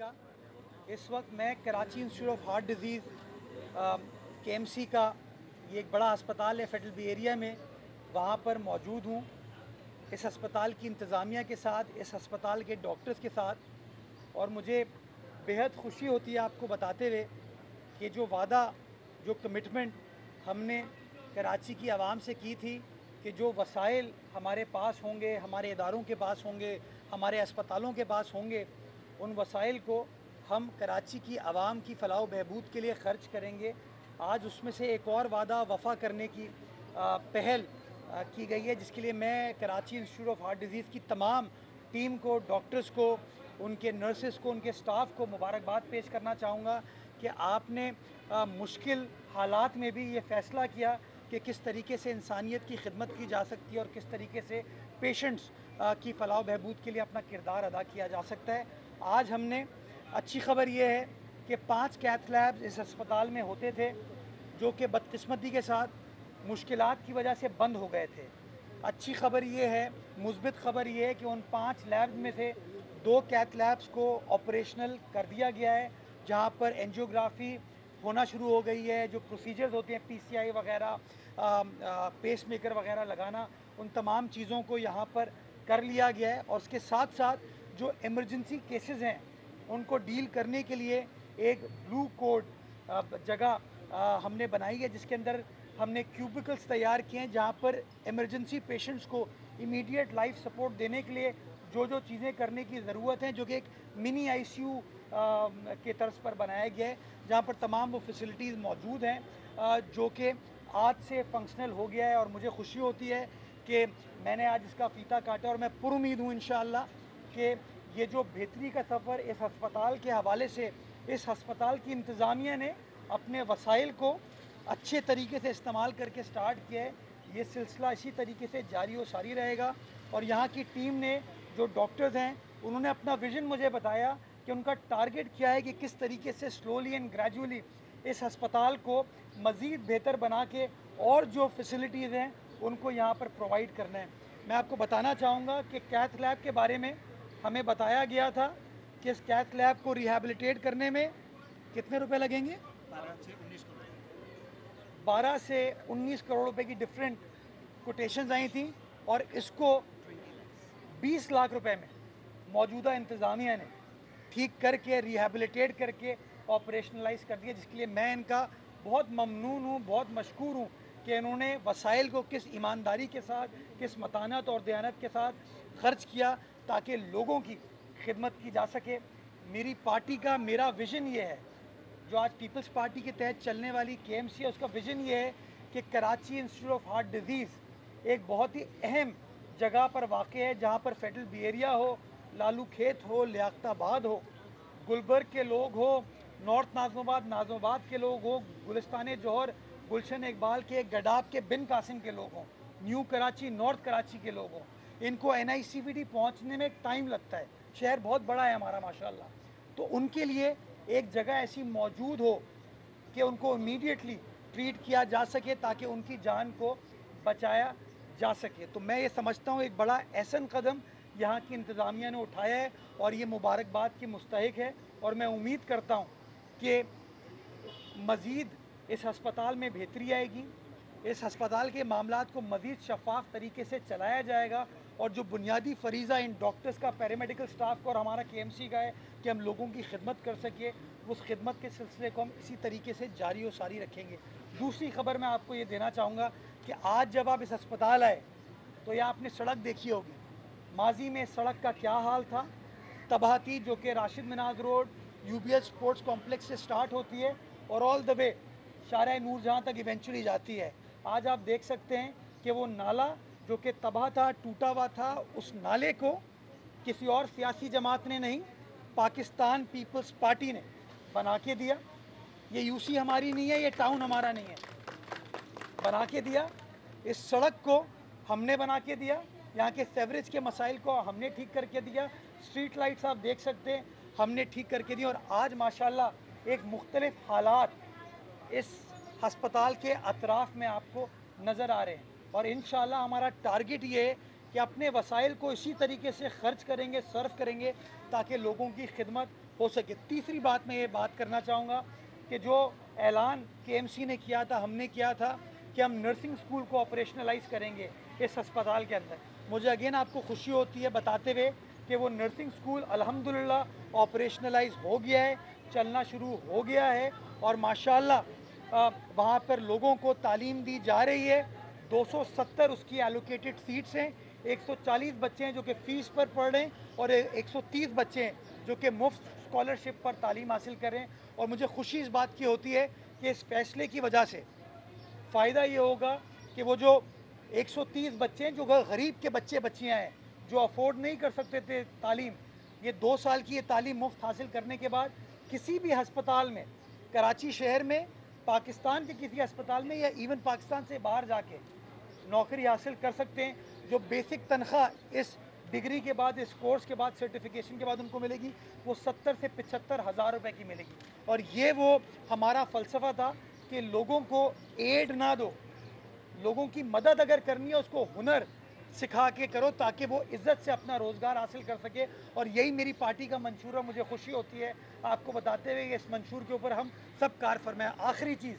का। इस वक्त मैं Karachi institute of heart disease KMC का ये एक बड़ा अस्पताल है फेडरल बी एरिया में, वहाँ पर मौजूद हूँ। इस अस्पताल की इंतज़ामिया के साथ, इस अस्पताल के डॉक्टर्स के साथ, और मुझे बेहद खुशी होती है आपको बताते हुए कि जो वादा, जो कमिटमेंट हमने कराची की आवाम से की थी कि जो वसाइल हमारे पास होंगे, हमारे इदारों के पास होंगे, हमारे अस्पतालों के पास होंगे, उन वसाइल को हम कराची की आवाम की फ़लाह बहबूद के लिए ख़र्च करेंगे। आज उसमें से एक और वादा वफ़ा करने की पहल की गई है, जिसके लिए मैं Karachi institute of heart disease की तमाम टीम को, डॉक्टर्स को, उनके नर्सेस को, उनके स्टाफ को मुबारकबाद पेश करना चाहूँगा कि आपने मुश्किल हालात में भी ये फ़ैसला किया कि किस तरीके से इंसानियत की खिदमत की जा सकती है और किस तरीके से पेशेंट्स की फ़लाह बहबूद के लिए अपना किरदार अदा किया जा सकता है। आज हमने अच्छी खबर ये है कि 5 कैथ लैब्स इस अस्पताल में होते थे, जो कि बदकिस्मती के साथ मुश्किलात की वजह से बंद हो गए थे। अच्छी खबर ये है, मुस्बित खबर ये है कि उन 5 लैब्स में से 2 कैथ लैब्स को ऑपरेशनल कर दिया गया है, जहाँ पर एंजियोग्राफी होना शुरू हो गई है। जो प्रोसीजर्स होते हैं PCI वगैरह, पेसमेकर वगैरह लगाना, उन तमाम चीज़ों को यहाँ पर कर लिया गया है। और उसके साथ साथ जो इमरजेंसी केसेस हैं उनको डील करने के लिए एक ब्लू कोड जगह हमने बनाई है, जिसके अंदर हमने क्यूबिकल्स तैयार किए हैं, जहाँ पर इमरजेंसी पेशेंट्स को इमीडिएट लाइफ सपोर्ट देने के लिए जो जो चीज़ें करने की ज़रूरत है, जो कि एक मिनी ICU के तर्ज पर बनाया गया है, जहाँ पर तमाम वो फैसिलिटीज़ मौजूद हैं, जो कि आज से फंक्शनल हो गया है। और मुझे खुशी होती है कि मैंने आज इसका फ़ीता काटा और मैं पुरुमीद हूँ इंशाअल्लाह कि ये जो बेहतरी का सफ़र इस हस्पताल के हवाले से, इस हस्पताल की इंतज़ामिया ने अपने वसाइल को अच्छे तरीके से इस्तेमाल करके स्टार्ट किया है, ये सिलसिला इसी तरीके से जारी व सारी रहेगा। और यहाँ की टीम ने, जो डॉक्टर्स हैं, उन्होंने अपना विज़न मुझे बताया कि उनका टारगेट क्या है कि किस तरीके से स्लोली एंड ग्रेजुअली इस हस्पताल को मज़ीद बेहतर बना के और जो फैसिलिटीज़ हैं उनको यहाँ पर प्रोवाइड करना है। मैं आपको बताना चाहूँगा कि कैथ लैब के बारे में हमें बताया गया था कि इस कैथ लैब को रिहैबिलिटेट करने में कितने रुपए लगेंगे? 12 से 19 करोड़ रुपए की डिफरेंट कोटेशंस आई थी, और इसको 20 लाख रुपए में मौजूदा इंतज़ामिया ने ठीक करके, रिहैबिलिटेट करके ऑपरेशनलाइज कर दिया, जिसके लिए मैं इनका बहुत ममनून हूँ, बहुत मशकूर हूँ कि इन्होंने वसाइल को किस ईमानदारी के साथ, किस मतानत और दयानत के साथ ख़र्च किया ताकि लोगों की खिदमत की जा सके। मेरी पार्टी का मेरा विज़न ये है, जो आज पीपल्स पार्टी के तहत चलने वाली KMC है, उसका विज़न ये है कि Karachi institute of heart disease एक बहुत ही अहम जगह पर वाक़ है, जहाँ पर फेडरल बी एरिया हो, लालू खेत हो, लियाकताबाद हो, गुलबर्ग के लोग हो, नॉर्थ नाज़िमाबाद के लोग हो, गुलिस्तान जौहर, गुलशन इकबाल के, गडाब के, बिन कासिम के लोग हों, न्यू कराची, नॉर्थ कराची के लोग हों, इनको NICVD पहुँचने में एक टाइम लगता है। शहर बहुत बड़ा है हमारा माशाल्लाह, तो उनके लिए एक जगह ऐसी मौजूद हो कि उनको इमीडिएटली ट्रीट किया जा सके ताकि उनकी जान को बचाया जा सके। तो मैं ये समझता हूँ एक बड़ा अहसन कदम यहाँ की इंतज़ामिया ने उठाया है और ये मुबारकबाद की मुस्तहिक है। और मैं उम्मीद करता हूँ कि मज़ीद इस हस्पताल में बेहतरी आएगी, इस हस्पताल के मामलात को मज़ीद शफ़ाफ तरीके से चलाया जाएगा, और जो बुनियादी फ़रीज़ा इन डॉक्टर्स का, पैरामेडिकल स्टाफ का और हमारा KMC का है कि हम लोगों की खिदमत कर सके, उस खिदमत के सिलसिले को हम इसी तरीके से जारी व सारी रखेंगे। दूसरी खबर मैं आपको ये देना चाहूँगा कि आज जब आप इस अस्पताल आए तो यह आपने सड़क देखी होगी, माजी में सड़क का क्या हाल था, तबाह थी, जो कि Rashid Minhas road UBL sports complex से स्टार्ट होती है और ऑल द वे शारा नूरजहाँ तक इवेंचुअली जाती है। आज आप देख सकते हैं कि वो नाला जो कि तबाह था, टूटा हुआ था, उस नाले को किसी और सियासी जमात ने नहीं, पाकिस्तान पीपल्स पार्टी ने बना के दिया। ये UC हमारी नहीं है, ये टाउन हमारा नहीं है, बना के दिया। इस सड़क को हमने बना के दिया, यहाँ के सेवरेज के मसाइल को हमने ठीक करके दिया, स्ट्रीट लाइट्स आप देख सकते हैं हमने ठीक करके दी, और आज माशाल्लाह एक मुख्तलिफ हालात इस हस्पताल के अतराफ़ में आपको नज़र आ रहे हैं। और इंशाअल्लाह हमारा टारगेट ये है कि अपने वसाइल को इसी तरीके से ख़र्च करेंगे, सर्व करेंगे ताकि लोगों की खिदमत हो सके। तीसरी बात मैं ये बात करना चाहूँगा कि जो ऐलान केएमसी ने किया था, हमने किया था कि हम नर्सिंग स्कूल को ऑपरेशनलाइज करेंगे इस अस्पताल के अंदर। मुझे अगेन आपको खुशी होती है बताते हुए कि वो नर्सिंग स्कूल अल्हम्दुलिल्लाह ऑपरेशनलाइज हो गया है, चलना शुरू हो गया है और माशाल्लाह वहाँ पर लोगों को तालीम दी जा रही है। 270 उसकी एलोकेटेड सीट्स हैं, 140 बच्चे हैं जो कि फ़ीस पर पढ़ रहे हैं और 130 बच्चे हैं जो कि मुफ्त स्कॉलरशिप पर तालीम हासिल कर रहे हैं। और मुझे खुशी इस बात की होती है कि इस फैसले की वजह से फ़ायदा ये होगा कि वो जो 130 बच्चे हैं जो गरीब के बच्चे बच्चियाँ हैं जो अफोर्ड नहीं कर सकते थे तालीम, ये 2 साल की ये तालीम मुफ्त हासिल करने के बाद किसी भी अस्पताल में, कराची शहर में, पाकिस्तान के किसी अस्पताल में या इवन पाकिस्तान से बाहर जाके नौकरी हासिल कर सकते हैं। जो बेसिक तनख्वाह इस डिग्री के बाद, इस कोर्स के बाद, सर्टिफिकेशन के बाद उनको मिलेगी वो 70 से 75 हज़ार रुपये की मिलेगी। और ये वो हमारा फ़लसफ़ा था कि लोगों को एड ना दो, लोगों की मदद अगर करनी है उसको हुनर सिखा के करो ताकि वो इज़्ज़त से अपना रोज़गार हासिल कर सके। और यही मेरी पार्टी का मंशूर है। मुझे खुशी होती है आपको बताते हुए कि इस मंशूर के ऊपर हम सब कार फरमाएं। आखिरी चीज़,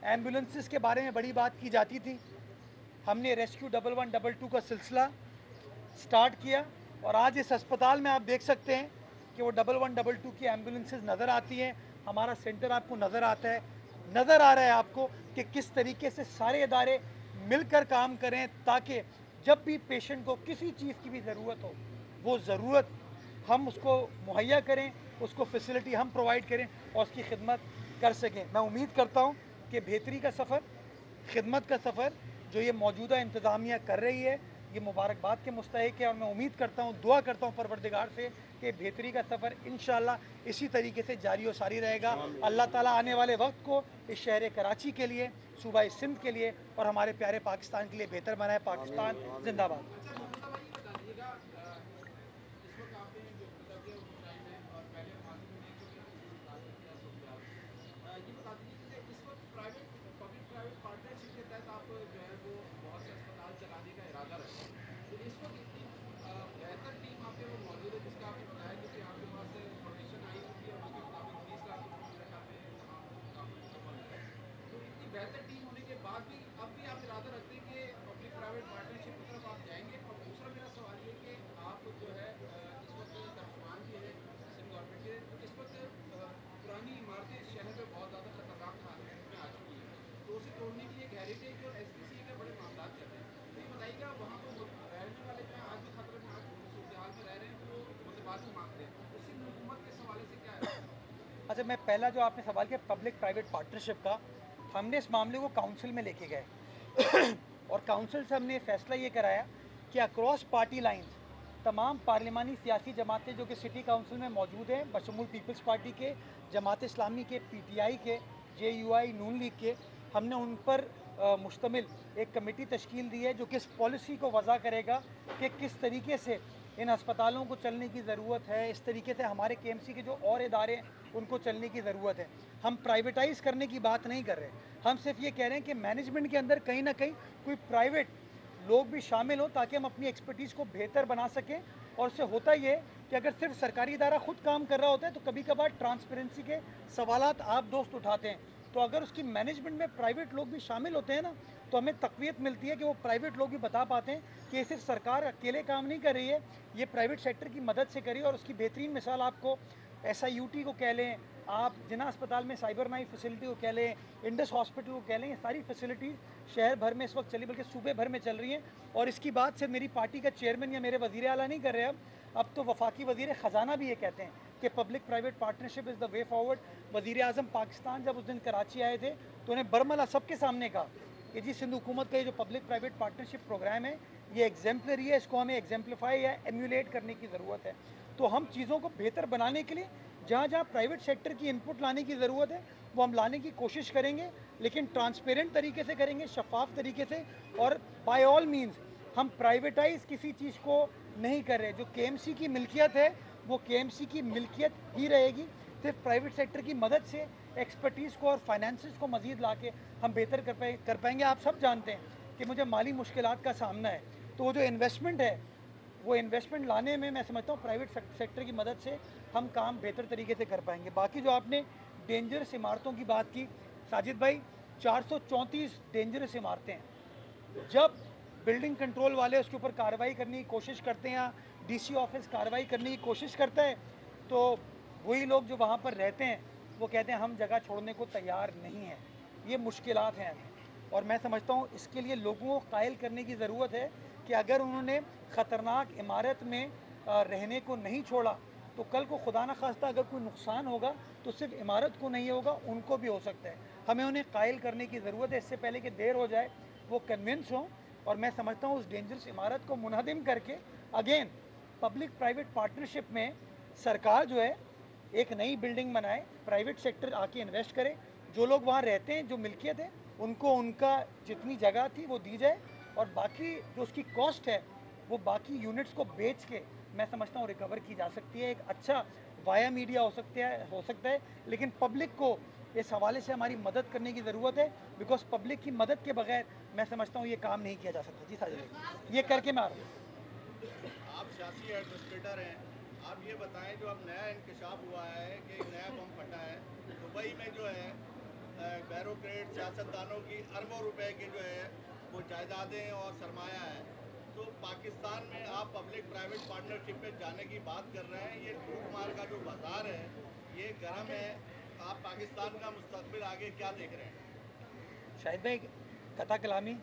एम्बुलेंसेस के बारे में बड़ी बात की जाती थी, हमने रेस्क्यू 1112 का सिलसिला स्टार्ट किया और आज इस अस्पताल में आप देख सकते हैं कि वो 1112 की एम्बुलेंसेस नज़र आती हैं। हमारा सेंटर आपको नज़र आता है, नज़र आ रहा है आपको कि किस तरीके से सारे इदारे मिलकर काम करें ताकि जब भी पेशेंट को किसी चीज़ की भी ज़रूरत हो, वो ज़रूरत हम उसको मुहैया करें, उसको फैसिलिटी हम प्रोवाइड करें और उसकी खिदमत कर सकें। मैं उम्मीद करता हूँ कि बेहतरी का सफ़र, खिदमत का सफ़र जो ये मौजूदा इंतज़ामिया कर रही है, ये मुबारकबाद के मुस्तहिक है। और मैं उम्मीद करता हूँ, दुआ करता हूँ परवरदिगार से कि बेहतरी का सफ़र इंशाअल्लाह इसी तरीके से जारी और सारी रहेगा। अल्लाह ताला आने वाले वक्त को इस शहर कराची के लिए, सूबा सिंध के लिए और हमारे प्यारे पाकिस्तान के लिए बेहतर बनाए। पाकिस्तान जिंदाबाद। बेहतर टीम होने के बाद भी अब भी आप इरादा रखते हैं कि पब्लिक प्राइवेट पार्टनरशिप की तरफ आप जाएंगे। और दूसरा मेरा सवाल ये कि आप जो है इस वक्त तर्जुमान भी है सिंध गवर्नमेंट के, तो इस वक्त पुरानी इमारतें शहर में बहुत ज़्यादा खतरनाक हालत में आ चुकी हैं, तो उसे तोड़ने के लिए हेरिटेज और SPCA के बड़े मामला चल रहे हैं। तो ये बताइएगा वहाँ पर रहने वाले जो है आज भी खतरनाक सूरत हाल में रह रहे हैं, तो मुतबादल मांगते हैं, तो सिंध हुकूमत के हवाले से क्या है? अच्छा, मैं पहला जो आपने सवाल किया पब्लिक प्राइवेट पार्टनरशिप का, हमने इस मामले को काउंसिल में लेके गए और काउंसिल से हमने फैसला ये कराया कि अक्रॉस पार्टी लाइंस तमाम पार्लिमानी सियासी जमातें जो कि सिटी काउंसिल में मौजूद हैं, बशमूल पीपल्स पार्टी के, जमात इस्लामी के, PTI के, JUI, नून लीग के, हमने उन पर मुश्तमिल एक कमेटी तश्कील दी है जो कि इस पॉलिसी को वज़ा करेगा कि किस तरीके से इन अस्पतालों को चलने की ज़रूरत है, इस तरीके से हमारे KMC के जो और इदारे हैं उनको चलने की ज़रूरत है। हम प्राइवेटाइज़ करने की बात नहीं कर रहे, हम सिर्फ ये कह रहे हैं कि मैनेजमेंट के अंदर कहीं ना कहीं कोई प्राइवेट लोग भी शामिल हो ताकि हम अपनी एक्सपर्टीज़ को बेहतर बना सकें। और उससे होता ये कि अगर सिर्फ सरकारी इदारा खुद काम कर रहा होता है तो कभी कभार ट्रांसपेरेंसी के सवालात आप दोस्त उठाते हैं, तो अगर उसकी मैनेजमेंट में प्राइवेट लोग भी शामिल होते हैं ना तो हमें तक़वियत मिलती है कि वो प्राइवेट लोग भी बता पाते हैं कि ये सिर्फ सरकार अकेले काम नहीं कर रही है, ये प्राइवेट सेक्टर की मदद से करी। और उसकी बेहतरीन मिसाल आपको SIUT को कह लें, आप जिना अस्पताल में साइबर नाइफ फैसिलिटी को कह लें, इंडस हॉस्पिटल को कह लें, ये सारी फैसिलिटीज़ शहर भर में इस वक्त चली, बल्कि सूबे भर में चल रही हैं। और इसकी बात से मेरी पार्टी का चेयरमैन या मेरे वज़ीर आला नहीं कर रहे, अब तो वफाकी वज़ीर ख़जाना भी ये कहते हैं कि public private partnership is the way forward. वज़ीर आज़म पाकिस्तान जब उस दिन कराची आए थे तो उन्हें बरमला सबके सामने कहा कि जी सिंध हुकूमत का ये जो पब्लिक प्राइवेट पार्टनरशिप प्रोग्राम है ये एग्जाम्पलरी है, इसको हमें एग्जाम्पलीफाई या एम्यूलेट करने की ज़रूरत है। तो हम चीज़ों को बेहतर बनाने के लिए जहाँ जहाँ प्राइवेट सेक्टर की इनपुट लाने की ज़रूरत है वो हम लाने की कोशिश करेंगे, लेकिन ट्रांसपेरेंट तरीके से करेंगे, शफाफ तरीके से। और बाय ऑल मीन्स हम प्राइवेटाइज़ किसी चीज़ को नहीं कर रहे। जो KMC की मिल्कियत है वो KMC की मिल्कियत ही रहेगी, सिर्फ प्राइवेट सेक्टर की मदद से एक्सपर्टीज़ को और फाइनेंसेस को मज़ीद ला के हम बेहतर कर पाएंगे। आप सब जानते हैं कि मुझे माली मुश्किलात का सामना है, तो वो जो इन्वेस्टमेंट है वो इन्वेस्टमेंट लाने में मैं समझता हूँ प्राइवेट सेक्टर की मदद से हम काम बेहतर तरीके से कर पाएंगे। बाकी जो आपने डेंजरस इमारतों की बात की साजिद भाई, 434 डेंजरस इमारतें हैं। जब बिल्डिंग कंट्रोल वाले उसके ऊपर कार्रवाई करने की कोशिश करते हैं या डीसी ऑफिस कार्रवाई करने की कोशिश करता है, तो वही लोग जो वहाँ पर रहते हैं वो कहते हैं हम जगह छोड़ने को तैयार नहीं हैं। ये मुश्किलात हैं हमें, और मैं समझता हूँ इसके लिए लोगों को कायल करने की ज़रूरत है कि अगर उन्होंने ख़तरनाक इमारत में रहने को नहीं छोड़ा तो कल को खुदा न खास्ता अगर कोई नुकसान होगा तो सिर्फ इमारत को नहीं होगा, उनको भी हो सकता है। हमें उन्हें कायल करने की ज़रूरत है इससे पहले कि देर हो जाए, वो कन्विंस हों। और मैं समझता हूँ उस डेंजरस इमारत को मुनहदिम करके अगेन पब्लिक प्राइवेट पार्टनरशिप में सरकार जो है एक नई बिल्डिंग बनाए, प्राइवेट सेक्टर आके इन्वेस्ट करे, जो लोग वहाँ रहते हैं, जो मिल्कियत है, उनको उनका जितनी जगह थी वो दी जाए, और बाकी जो उसकी कॉस्ट है वो बाकी यूनिट्स को बेच के मैं समझता हूँ रिकवर की जा सकती है। एक अच्छा वाया मीडिया हो सकता है, लेकिन पब्लिक को इस हवाले से हमारी मदद करने की ज़रूरत है, बिकॉज पब्लिक की मदद के बगैर मैं समझता हूँ ये काम नहीं किया जा सकता। जी साजिद, ये करके मैं आ रहा हूँ। आप सियासी एडमिनिस्ट्रेटर हैं, आप ये बताएं जो अब नया इंकशाफ हुआ है कि एक नया बम फटा है दुबई में, जो है बैरोक्रेट सियासतदानों की अरबों रुपए की जो है वो जायदादें और सरमाया है, तो पाकिस्तान में आप पब्लिक प्राइवेट पार्टनरशिप में जाने की बात कर रहे हैं। ये लूट मार का जो बाजार है ये गर्म है, आप पाकिस्तान का मुस्तकबिल आगे क्या देख रहे हैं? शाहिद भाई, कथा कलामी,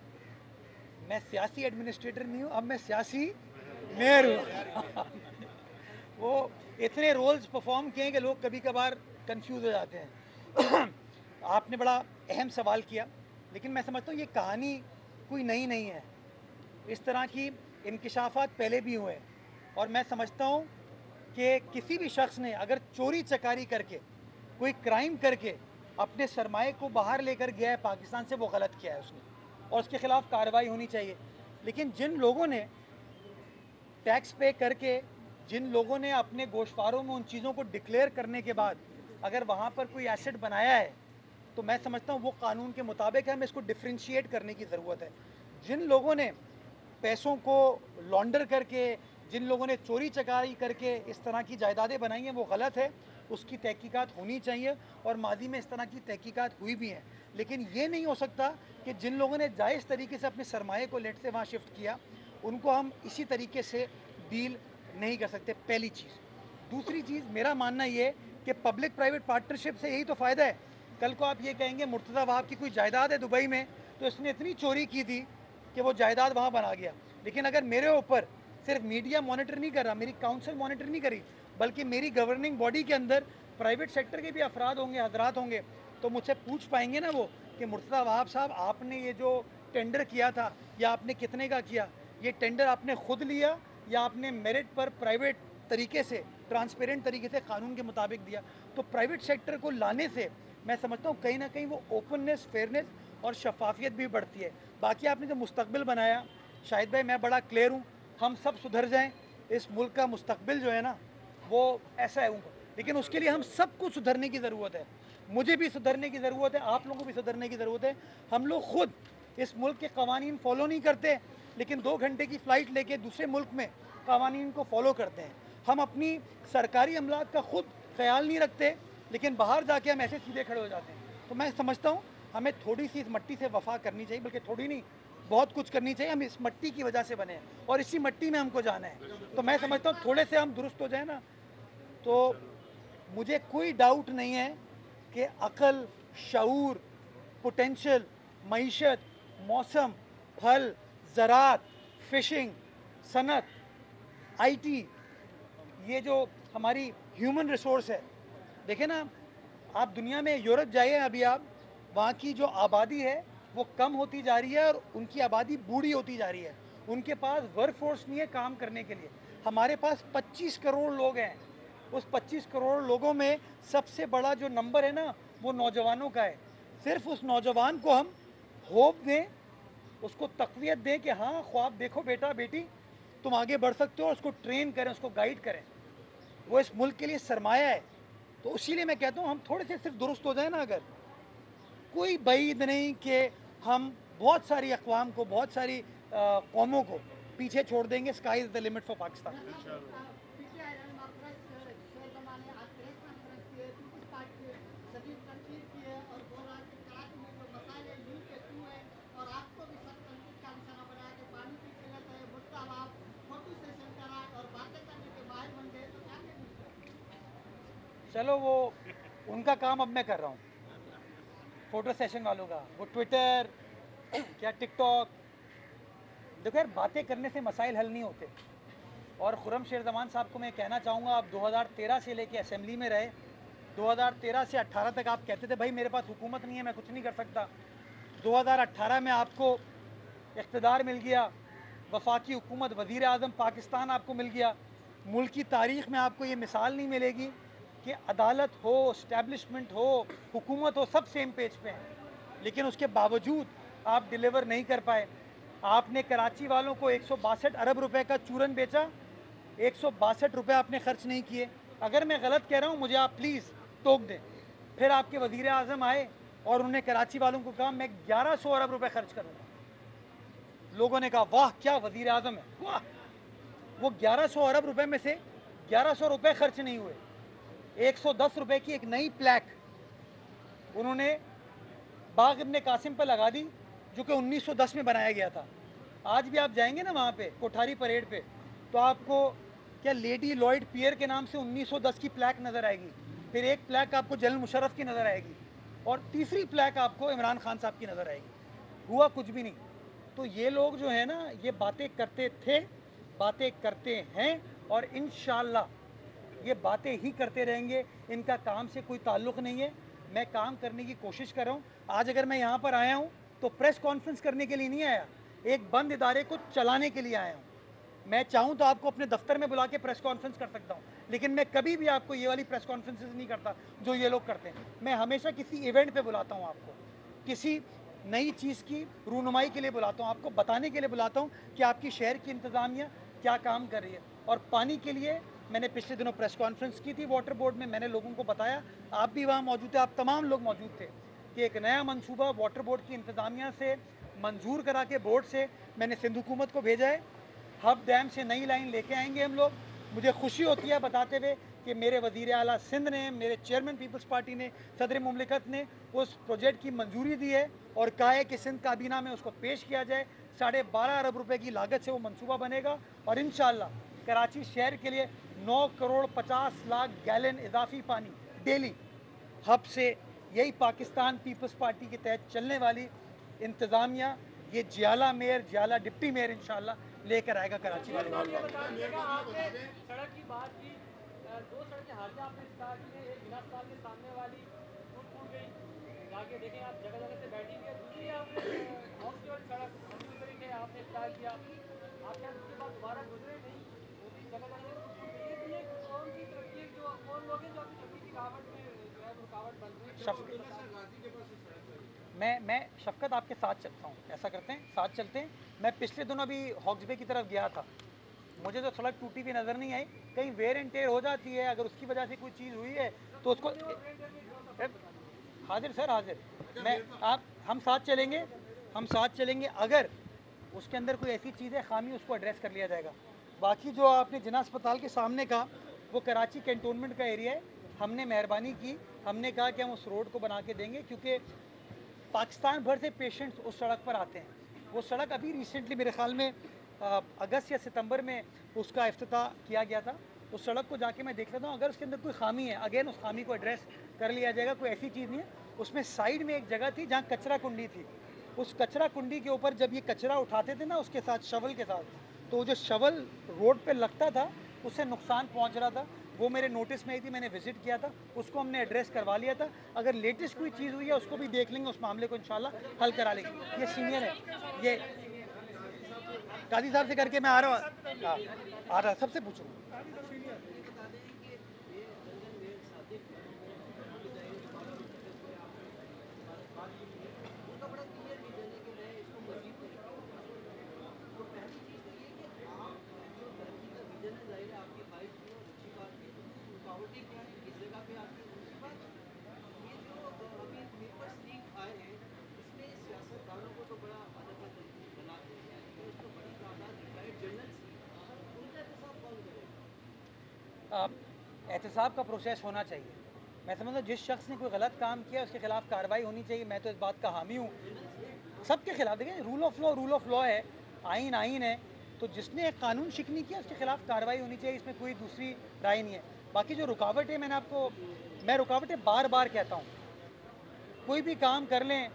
मैं सियासी एडमिनिस्ट्रेटर नहीं हूँ, अब मैं सियासी मेयर हूँ। वो इतने रोल्स परफॉर्म किए हैं कि लोग कभी कभार कंफ्यूज हो जाते हैं। आपने बड़ा अहम सवाल किया, लेकिन मैं समझता हूँ ये कहानी कोई नई नहीं है। इस तरह की इंकिशाफात पहले भी हुए हैं, और मैं समझता हूँ कि किसी भी शख्स ने अगर चोरी चकारी करके कोई क्राइम करके अपने सरमाए को बाहर लेकर गया है पाकिस्तान से, वो गलत किया है उसने, और उसके खिलाफ कार्रवाई होनी चाहिए। लेकिन जिन लोगों ने टैक्स पे करके, जिन लोगों ने अपने गोशवारों में उन चीज़ों को डिक्लेयर करने के बाद अगर वहाँ पर कोई एसेट बनाया है, तो मैं समझता हूँ वो कानून के मुताबिक है, हमें इसको डिफ्रेंशिएट करने की ज़रूरत है। जिन लोगों ने पैसों को लॉन्डर करके, जिन लोगों ने चोरी चकारी करके इस तरह की जायदादें बनाई हैं, वो गलत है, उसकी तहकीकात होनी चाहिए, और माजी में इस तरह की तहकीकात हुई भी हैं। लेकिन ये नहीं हो सकता कि जिन लोगों ने जायज़ तरीके से अपने सरमाए को लेट से वहाँ शिफ्ट किया, उनको हम इसी तरीके से डील नहीं कर सकते, पहली चीज़। दूसरी चीज़, मेरा मानना ये कि पब्लिक प्राइवेट पार्टनरशिप से यही तो फ़ायदा है। कल को आप ये कहेंगे मुर्तज़ा वहाब की कोई जायदाद है दुबई में, तो इसने इतनी चोरी की थी कि वो जायदाद वहाँ बना गया। लेकिन अगर मेरे ऊपर सिर्फ मीडिया मॉनिटर नहीं कर रहा, मेरी काउंसिल मॉनिटर नहीं करी, बल्कि मेरी गवर्निंग बॉडी के अंदर प्राइवेट सेक्टर के भी अफराद होंगे, हजरात होंगे, तो मुझसे पूछ पाएंगे ना वो कि मुर्तज़ा वहाब साहब, आपने ये जो टेंडर किया था, या आपने कितने का किया, ये टेंडर आपने खुद लिया या आपने मेरिट पर प्राइवेट तरीके से, ट्रांसपेरेंट तरीके से, कानून के मुताबिक दिया। तो प्राइवेट सेक्टर को लाने से मैं समझता हूँ कहीं ना कहीं वो ओपननेस, फेयरनेस और शफाफियत भी बढ़ती है। बाकी आपने जो मुस्तकबिल बनाया शाहिद भाई, मैं बड़ा क्लियर हूँ, हम सब सुधर जाएं, इस मुल्क का मुस्तकबिल जो है ना वो ऐसा है। लेकिन उसके लिए हम सबको सुधरने की ज़रूरत है, मुझे भी सुधरने की ज़रूरत है, आप लोगों को भी सुधरने की ज़रूरत है। हम लोग खुद इस मुल्क के कवानीन फॉलो नहीं करते, लेकिन 2 घंटे की फ़्लाइट लेके दूसरे मुल्क में कवानीन को फॉलो करते हैं। हम अपनी सरकारी अमलाक का खुद ख्याल नहीं रखते, लेकिन बाहर जाके हम ऐसे सीधे खड़े हो जाते हैं। तो मैं समझता हूँ हमें थोड़ी सी इस मट्टी से वफा करनी चाहिए, बल्कि थोड़ी नहीं, बहुत कुछ करनी चाहिए। हम इस मट्टी की वजह से बने हैं और इसी मट्टी में हमको जाना है। तो मैं समझता हूँ थोड़े से हम दुरुस्त हो जाए ना, तो मुझे कोई डाउट नहीं है कि अक़ल, शऊर, पोटेंशियल, मईशत, मौसम, फल, ज़राअत, फ़िशिंग, सनत, आईटी, ये जो हमारी ह्यूमन रिसोर्स है, देखें ना, आप दुनिया में यूरोप जाइए अभी आप, वहाँ की जो आबादी है वो कम होती जा रही है और उनकी आबादी बूढ़ी होती जा रही है। उनके पास वर्क फोर्स नहीं है काम करने के लिए। हमारे पास 25 करोड़ लोग हैं, उस 25 करोड़ लोगों में सबसे बड़ा जो नंबर है ना वो नौजवानों का है। सिर्फ उस नौजवान को हम होप दें, उसको तक़वियत दें कि हाँ ख्वाब देखो बेटा बेटी, तुम आगे बढ़ सकते हो, उसको ट्रेन करें, उसको गाइड करें, वो इस मुल्क के लिए सरमाया है। तो इसीलिए मैं कहता हूँ हम थोड़े से सिर्फ दुरुस्त हो जाए ना, अगर कोई बईद नहीं कि हम बहुत सारी अक़वाम को, बहुत सारी कौमों को पीछे छोड़ देंगे। Sky is the limit for Pakistan. चलो वो उनका काम अब मैं कर रहा हूँ, फ़ोटो सेशन वालों का। वो ट्विटर क्या टिकटॉक, देखो यार, बातें करने से मसाइल हल नहीं होते। और खुर्रम शेर जमान साहब को मैं कहना चाहूँगा, आप 2013 से लेके असेंबली में रहे, 2013 से 18 तक आप कहते थे भाई मेरे पास हुकूमत नहीं है, मैं कुछ नहीं कर सकता। 2018 में आपको इक़्तिदार मिल गया, वफाकी हुकूमत, वज़ीर आज़म पाकिस्तान आपको मिल गया। मुल्क की तारीख़ में आपको ये मिसाल नहीं मिलेगी कि अदालत हो, इस्टेब्लिशमेंट हो, हुकूमत हो, सब सेम पेज पे हैं। लेकिन उसके बावजूद आप डिलीवर नहीं कर पाए। आपने कराची वालों को 162 अरब रुपए का चूरन बेचा, 162 रुपये आपने खर्च नहीं किए। अगर मैं गलत कह रहा हूँ मुझे आप प्लीज़ टोक दें। फिर आपके वज़ीर आज़म आए और उन्होंने कराची वालों को कहा मैं 1100 अरब रुपए खर्च करूँगा। लोगों ने कहा वाह क्या वज़ीर आज़म है, वाह। वो 1100 अरब रुपए में से 1100 रुपये खर्च नहीं हुए। 110 रुपए की एक नई प्लैक उन्होंने बाग इब्ने कासिम पर लगा दी, जो कि 1910 में बनाया गया था। आज भी आप जाएंगे ना वहाँ पे कोठारी परेड पे, तो आपको क्या लेडी लॉयड पियर के नाम से 1910 की प्लैक नज़र आएगी। फिर एक प्लैक आपको जनरल मुशर्रफ की नज़र आएगी, और तीसरी प्लैक आपको इमरान खान साहब की नज़र आएगी। हुआ कुछ भी नहीं। तो ये लोग जो है ना, ये बातें करते थे, बातें करते हैं, और इंशाअल्लाह ये बातें ही करते रहेंगे। इनका काम से कोई ताल्लुक़ नहीं है। मैं काम करने की कोशिश कर रहा हूँ। आज अगर मैं यहाँ पर आया हूँ तो प्रेस कॉन्फ्रेंस करने के लिए नहीं आया, एक बंद इदारे को चलाने के लिए आया हूँ। मैं चाहूँ तो आपको अपने दफ्तर में बुला के प्रेस कॉन्फ्रेंस कर सकता हूँ, लेकिन मैं कभी भी आपको ये वाली प्रेस कॉन्फ्रेंसेस नहीं करता जो ये लोग करते हैं। मैं हमेशा किसी इवेंट पे बुलाता हूँ आपको, किसी नई चीज़ की रूनुमाई के लिए बुलाता हूँ, आपको बताने के लिए बुलाता हूँ कि आपकी शहर की इंतज़ामिया क्या काम कर रही है। और पानी के लिए मैंने पिछले दिनों प्रेस कॉन्फ्रेंस की थी वाटर बोर्ड में, मैंने लोगों को बताया, आप भी वहाँ मौजूद थे, आप तमाम लोग मौजूद थे, कि एक नया मंसूबा वाटर बोर्ड की इंतज़ामिया से मंजूर करा के बोर्ड से मैंने सिंध हुकूमत को भेजा है। हब डैम से नई लाइन लेके आएंगे हम लोग। मुझे खुशी होती है बताते हुए कि मेरे वज़ीर आला सिंध ने, मेरे चेयरमैन पीपल्स पार्टी ने, सदर मुमलिकत ने उस प्रोजेक्ट की मंजूरी दी है और कहा है कि सिंध काबीना में उसको पेश किया जाए। 12.5 अरब रुपए की लागत से वो मंसूबा बनेगा, और इंशाअल्लाह कराची शहर के लिए 9 करोड़ 50 लाख गैलन इजाफी पानी डेली हब से, यही पाकिस्तान पीपल्स पार्टी के तहत चलने वाली इंतज़ामिया, ये जियाला मेयर, जियाला डिप्टी मेयर इंशाअल्लाह लेकर आएगा कराची वाले। आपने सड़क की बात की, दो सड़कें हादसे आपने स्टार्ट किए, एक बिना अस्पताल के सामने वाली टूट गई, जाके देखें आप जगह जगह से बैठेंगे। दूसरी आपने हॉस्पिटल सड़क हमने के आपने स्टार्ट किया, आप शायद उसके बाद दोबारा गुजरे नहीं, वो भी जगह जगह से टूट गई है। तो ये कौन सी तरक्की है, जो कौन लोग हैं जो आपकी तरक्की की रुकावट में जो है रुकावट बन रही है? मैं शफकत आपके साथ चलता हूँ, ऐसा करते हैं साथ चलते हैं। मैं पिछले दिनों अभी हॉक्सबे की तरफ गया था, मुझे तो सड़क टूटी हुई नज़र नहीं आई, कहीं वेयर एंड टेयर हो जाती है, अगर उसकी वजह से कोई चीज़ हुई है तो उसको हाजिर सर हाजिर, मैं आप हम साथ चलेंगे, हम साथ चलेंगे। अगर उसके अंदर कोई ऐसी चीज़ है खामी, उसको एड्रेस कर लिया जाएगा। बाकी जो आपने जिना अस्पताल के सामने का, वो कराची कैंटोनमेंट का एरिया है, हमने मेहरबानी की, हमने कहा कि हम उस रोड को बना के देंगे, क्योंकि पाकिस्तान भर से पेशेंट्स उस सड़क पर आते हैं। वो सड़क अभी रिसेंटली मेरे ख्याल में अगस्त या सितंबर में उसका इफ्तिताह किया गया था। उस सड़क को जाके मैं देख लेता हूँ, अगर उसके अंदर कोई खामी है, अगेन उस खामी को एड्रेस कर लिया जाएगा। कोई ऐसी चीज़ नहीं है। उसमें साइड में एक जगह थी जहाँ कचरा कुंडी थी, उस कचरा कुंडी के ऊपर जब ये कचरा उठाते थे ना उसके साथ शवल के साथ, तो जो शवल रोड पे लगता था उससे नुकसान पहुंच रहा था। वो मेरे नोटिस में आई थी, मैंने विजिट किया था, उसको हमने एड्रेस करवा लिया था। अगर लेटेस्ट कोई चीज़ हुई है उसको भी देख लेंगे, उस मामले को इंशाल्लाह हल करा लेंगे। ये सीनियर है, ये काजी साहब से करके मैं आ रहा हूँ, आ रहा सबसे पूछूँ। एहतसाब का प्रोसेस होना चाहिए। मैं समझता हूँ जिस शख्स ने कोई गलत काम किया उसके खिलाफ कार्रवाई होनी चाहिए। मैं तो इस बात का हामी हूँ सबके खिलाफ। देखिए रूल ऑफ लॉ है, आइन आइन है, तो जिसने एक कानून शिकनी किया उसके खिलाफ कार्रवाई होनी चाहिए, इसमें कोई दूसरी राय नहीं है। बाकी जो रुकावटें मैं रुकावटें बार बार कहता हूँ, कोई भी काम कर लें,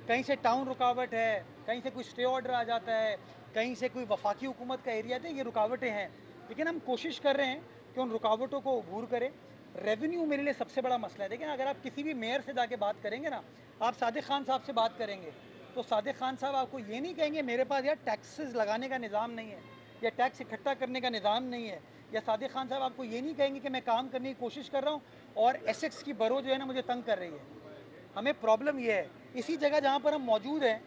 कहीं से टाउन रुकावट है, कहीं से कोई स्टे ऑर्डर आ जाता है, कहीं से कोई वफाकी हुकूमत का एरिया है, ये रुकावटें हैं, लेकिन हम कोशिश कर रहे हैं कि उन रुकावटों को अबूर करें। रेवेन्यू मेरे लिए सबसे बड़ा मसला है। देखिए अगर आप किसी भी मेयर से जाके बात करेंगे ना, आप सादिक खान साहब से बात करेंगे तो सादिक खान साहब आपको ये नहीं कहेंगे मेरे पास यार टैक्सेस लगाने का निज़ाम नहीं है या टैक्स इकट्ठा करने का निज़ाम नहीं है, या सादिक खान साहब आपको ये नहीं कहेंगे कि मैं काम करने की कोशिश कर रहा हूँ और एसेट्स की बरो जो है ना मुझे तंग कर रही है। हमें प्रॉब्लम ये है, इसी जगह जहाँ पर हम मौजूद हैं,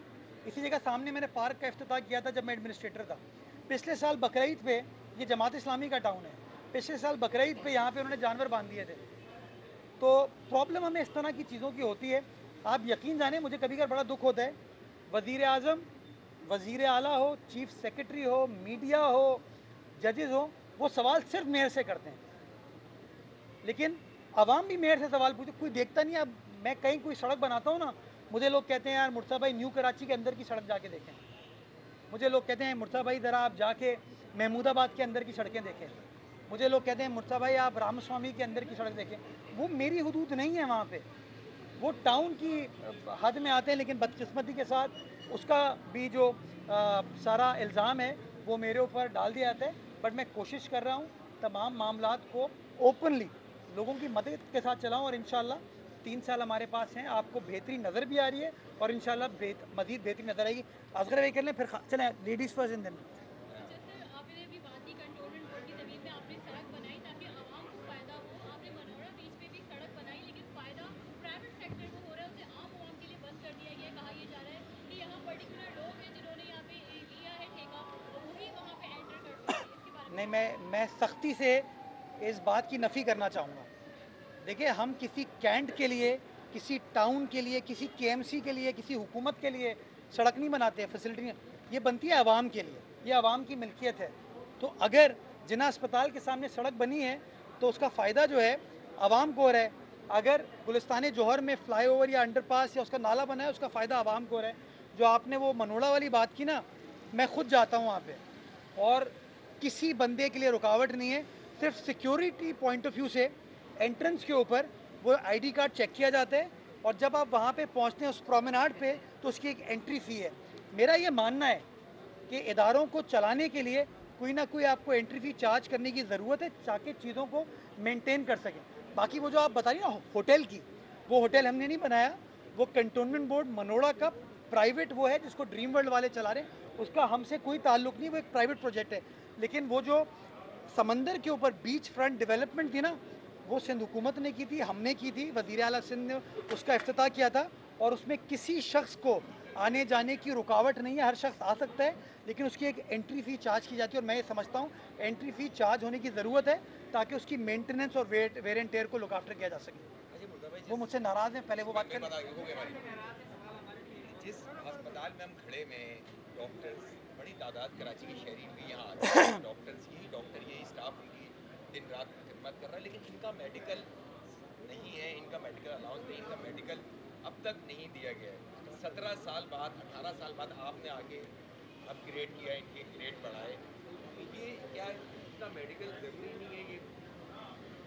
इसी जगह सामने मैंने पार्क का इफ्तिताह किया था जब मैं एडमिनिस्ट्रेटर था। पिछले साल बकरीद पे, ये जमात इस्लामी का टाउन है, पिछले साल बकरीद पे यहाँ पे उन्होंने जानवर बांध दिए थे। तो प्रॉब्लम हमें इस तरह की चीज़ों की होती है। आप यकीन जाने मुझे कभी कभी बड़ा दुख होता है, वज़ीर आज़म, वज़ीर आला हो, चीफ सेक्रेटरी हो, मीडिया हो, जजेस हो, वो सवाल सिर्फ मेयर से करते हैं, लेकिन आवाम भी मेयर से सवाल पूछे, कोई देखता नहीं। अब मैं कहीं कोई सड़क बनाता हूँ ना, मुझे लोग कहते हैं यार मुर्तज़ा भाई न्यू कराची के अंदर की सड़क जाके देखें। मुझे लोग कहते हैं मुर्तज़ा भाई ज़रा आप जाके महमूदाबाद के अंदर की सड़कें देखें। मुझे लोग कहते हैं मुर्तज़ा भाई आप रामस्वामी के अंदर की सड़क देखें। वो मेरी हुदूद नहीं है वहाँ पे, वो टाउन की हद में आते हैं, लेकिन बदकिस्मती के साथ उसका भी जो सारा इल्ज़ाम है वो मेरे ऊपर डाल दिया जाता है। बट मैं कोशिश कर रहा हूँ तमाम मामलात को ओपनली लोगों की मदद के साथ चलाऊँ, और इंशाल्लाह 3 साल हमारे पास हैं, आपको बेहतरी नज़र भी आ रही है और इंशाल्लाह मज़ीद बेहतरी नज़र आएगी। असगर भाई कर लें, फिर चलें लेडीज़ फर्स्ट इन दिन। आपने अभी बात की कंटोनमेंट बोर्ड की ज़मीन में आपने सड़क बनाई ताकि आवाम को फ़ायदा हो। आपने मनोरा बीच पे भी सड़क बनाई, लेकिन फ़ायदा प्राइवेट सेक्टर को हो रहा है, उसे आम आवाम के लिए बंद कर दिया गया। कहा यह जा रहा है कि यहाँ पर्टिकुलर लोग हैं जिन्होंने यहाँ पे लिया है ठेका, वही वहाँ पे एंटर कर सकते हैं। इसके बारे में नहीं, मैं सख्ती से इस बात की नफ़ी करना चाहूँगा। देखिए हम किसी कैंट के लिए, किसी टाउन के लिए, किसी केएमसी के लिए, किसी हुकूमत के लिए सड़क नहीं बनाते हैं, फैसिलिटी नहीं, ये बनती है आवाम के लिए, ये आवाम की मिल्कियत है। तो अगर जिना अस्पताल के सामने सड़क बनी है तो उसका फ़ायदा जो है आवाम को हो रहा है। अगर गुलिस्तान जौहर में फ्लाईओवर या अंडरपास या उसका नाला बना है उसका फ़ायदा आवाम को हो रहा है। जो आपने वो मनोड़ा वाली बात की ना, मैं खुद जाता हूँ वहाँ पर और किसी बंदे के लिए रुकावट नहीं है। सिर्फ सिक्योरिटी पॉइंट ऑफ व्यू से एंट्रेंस के ऊपर वो आईडी कार्ड चेक किया जाता है, और जब आप वहाँ पे पहुँचते हैं उस प्रोमेनाड पे तो उसकी एक एंट्री फ़ी है। मेरा ये मानना है कि इदारों को चलाने के लिए कोई ना कोई आपको एंट्री फ़ी चार्ज करने की ज़रूरत है ताकि चीज़ों को मेंटेन कर सकें। बाकी वो जो आप बता रही ना होटल की, वो होटल हमने नहीं बनाया, वो कंटोनमेंट बोर्ड मनोड़ा का प्राइवेट वो है जिसको ड्रीम वर्ल्ड वाले चला रहे हैं, उसका हमसे कोई ताल्लुक़ नहीं, वो एक प्राइवेट प्रोजेक्ट है। लेकिन वो जो समंदर के ऊपर बीच फ्रंट डेवलपमेंट थी ना, वो सिंध हुकूमत ने की थी, हमने की थी, वज़ीर आला सिंध ने उसका इफ्तिताह किया था, और उसमें किसी शख्स को आने जाने की रुकावट नहीं है। हर शख्स आ सकता है, लेकिन उसकी एक एंट्री फ़ी चार्ज की जाती है, और मैं ये समझता हूँ एंट्री फ़ी चार्ज होने की ज़रूरत है ताकि उसकी मेंटेनेंस और वेयर एंड टेयर को लुक आफ्टर किया जा सके। वो मुझसे नाराज़ हैं, पहले वो बात करें। जिस अस्पताल में हम खड़े में डॉक्टर्स बड़ी तादाद कराची के शहरी भी यहाँ आते हैं, डॉक्टर्स यही स्टाफ उनकी दिन रात खिदमत कर रहा है, लेकिन इनका मेडिकल नहीं है, इनका मेडिकल अलाउंस नहीं, इनका मेडिकल अब तक नहीं दिया गया है। 17 साल बाद, 18 साल बाद आपने आगे अपग्रेड किया, इनके ग्रेड बढ़ाए, तो ये क्या इतना मेडिकल ज़रूरी नहीं है ये?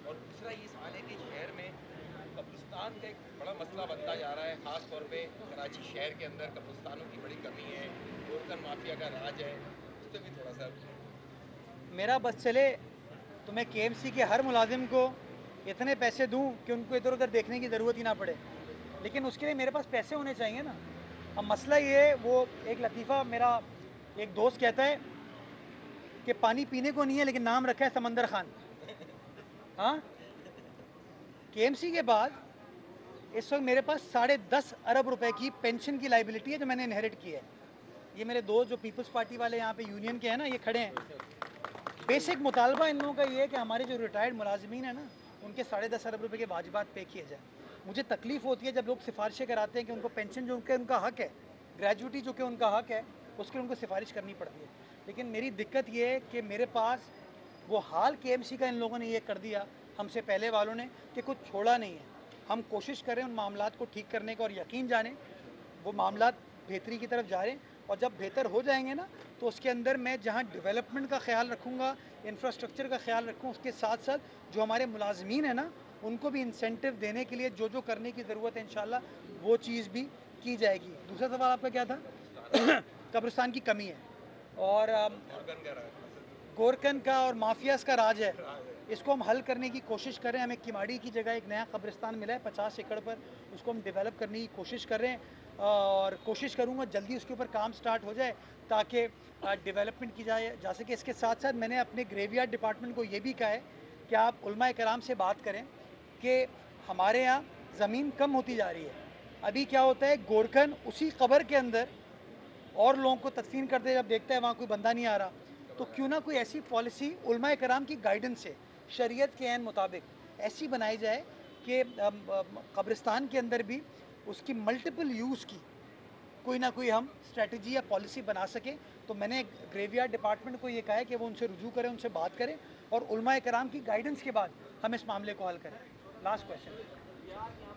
और दूसरा ये सवाल है कि शहर में कब्रिस्तान का एक बड़ा मसला बनता जा रहा है, ख़ास तौर पे कराची शहर के अंदर कब्रिस्तानों की बड़ी कमी है, गोरकन माफिया का राज है, उस पर भी थोड़ा सा। मेरा बस चले तो मैं केएमसी के हर मुलाजिम को इतने पैसे दूं कि उनको इधर उधर देखने की ज़रूरत ही ना पड़े, लेकिन उसके लिए मेरे पास पैसे होने चाहिए ना। अब मसला ये है, वो एक लतीफ़ा मेरा एक दोस्त कहता है कि पानी पीने को नहीं है लेकिन नाम रखा है समंदर खान। हाँ, केएमसी के बाद इस वक्त मेरे पास 10.5 अरब रुपए की पेंशन की लाइबिलिटी है जो मैंने इनहेरिट की है। ये मेरे दोस्त जो पीपल्स पार्टी वाले यहाँ पे यूनियन के हैं ना, ये खड़े हैं। बेसिक मुतालबा इन लोगों का ये है कि हमारे जो रिटायर्ड मुलाजमीन है ना, उनके 10.5 अरब रुपए के वाजिबात पे किए जाए। मुझे तकलीफ़ होती है जब लोग सिफारिशें कराते हैं कि उनको पेंशन जो उनका हक है, ग्रेजुटी जो कि उनका हक है, उसके उनको सिफारिश करनी पड़ती है। लेकिन मेरी दिक्कत ये है कि मेरे पास वो हाल KMC का इन लोगों ने ये कर दिया, हमसे पहले वालों ने, कि कुछ छोड़ा नहीं है। हम कोशिश करें उन मामलात को ठीक करने का, और यकीन जाने वो मामलात बेहतरी की तरफ जा रहे हैं, और जब बेहतर हो जाएंगे ना तो उसके अंदर मैं जहाँ डेवलपमेंट का ख्याल रखूँगा, इंफ्रास्ट्रक्चर का ख्याल रखूँ, उसके साथ साथ जो हमारे मुलाजमीन है ना उनको भी इंसेंटिव देने के लिए जो जो करने की ज़रूरत है इंशाल्लाह वो चीज़ भी की जाएगी। दूसरा सवाल आपका क्या था? कब्रिस्तान की कमी है और गोरकन का और माफियाज का राज है, इसको हम हल करने की कोशिश कर रहे हैं। हमें किमाड़ी की जगह एक नया कब्रिस्तान मिला है 50 एकड़ पर, उसको हम डेवलप करने की कोशिश कर रहे हैं, और कोशिश करूँगा जल्दी उसके ऊपर काम स्टार्ट हो जाए ताकि डेवलपमेंट की जाए जा सके। इसके साथ साथ मैंने अपने ग्रेवयार्ड डिपार्टमेंट को ये भी कहा है कि आप उलमाए कराम से बात करें कि हमारे यहाँ ज़मीन कम होती जा रही है। अभी क्या होता है, गोरखन उसी कब्र के अंदर और लोगों को तदफीन करते हैं, जब देखता है वहाँ कोई बंदा नहीं आ रहा, तो क्यों ना कोई ऐसी पॉलिसी उलमाए कराम की गाइडेंस से, शरीयत के ऐन मुताबिक ऐसी बनाई जाए कि कब्रिस्तान के अंदर भी उसकी मल्टीपल यूज़ की कोई ना कोई हम स्ट्रेटजी या पॉलिसी बना सकें। तो मैंने ग्रेवयार्ड डिपार्टमेंट को ये कहा है कि वो उनसे रुजू करें, उनसे बात करें, और उलमाए कराम की गाइडेंस के बाद हम इस मामले को हल करें। Last question.